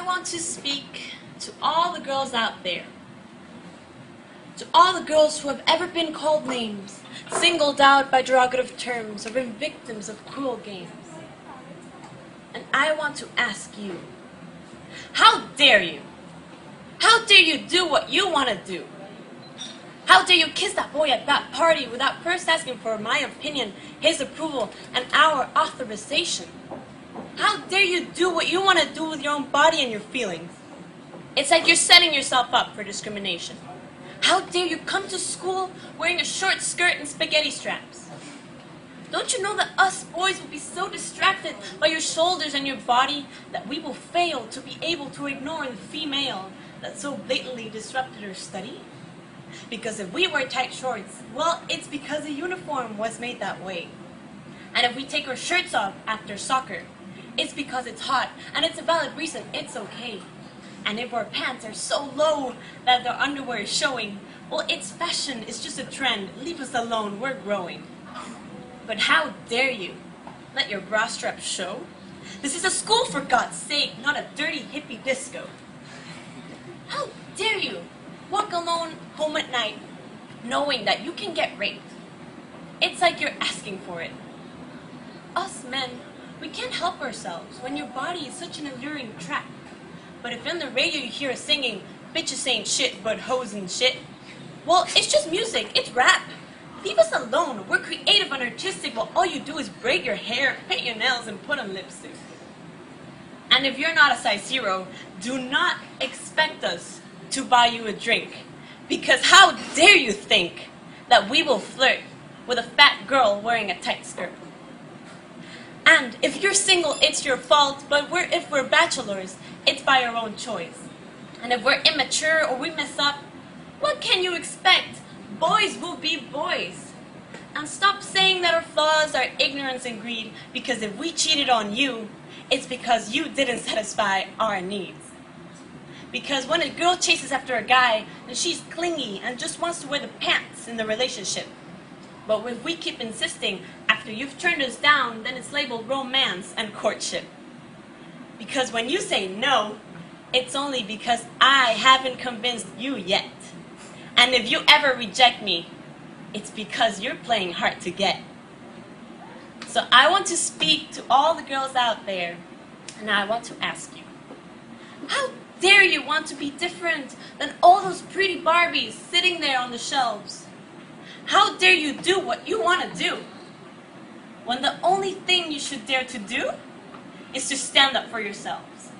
I want to speak to all the girls out there. To all the girls who have ever been called names, singled out by derogative terms, or been victims of cruel games. And I want to ask you, how dare you? How dare you do what you want to do? How dare you kiss that boy at that party without first asking for my opinion, his approval, and our authorization? How dare you do what you want to do with your own body and your feelings? It's like you're setting yourself up for discrimination. How dare you come to school wearing a short skirt and spaghetti straps? Don't you know that us boys will be so distracted by your shoulders and your body that we will fail to be able to ignore the female that so blatantly disrupted her study? Because if we wear tight shorts, well, it's because the uniform was made that way. And if we take our shirts off after soccer, it's because it's hot, and it's a valid reason it's okay. And if our pants are so low that their underwear is showing, well, it's fashion, it's just a trend. Leave us alone, we're growing. But how dare you let your bra straps show? This is a school, for God's sake, not a dirty hippie disco. How dare you walk alone home at night knowing that you can get raped? It's like you're asking for it. Us men, we can't help ourselves when your body is such an alluring trap. But if in the radio you hear us singing, bitches ain't shit but hoes and shit, well, it's just music, it's rap. Leave us alone, we're creative and artistic while all you do is braid your hair, paint your nails, and put on lipstick. And if you're not a size 0, do not expect us to buy you a drink. Because how dare you think that we will flirt with a fat girl wearing a tight skirt? And if you're single, it's your fault, but if we're bachelors, it's by our own choice. And if we're immature or we mess up, what can you expect? Boys will be boys. And stop saying that our flaws are ignorance and greed, because if we cheated on you, it's because you didn't satisfy our needs. Because when a girl chases after a guy, then she's clingy and just wants to wear the pants in the relationship. But if we keep insisting after you've turned us down, then it's labeled romance and courtship. Because when you say no, it's only because I haven't convinced you yet. And if you ever reject me, it's because you're playing hard to get. So I want to speak to all the girls out there, and I want to ask you, how dare you want to be different than all those pretty Barbies sitting there on the shelves? How dare you do what you want to do, when the only thing you should dare to do is to stand up for yourselves?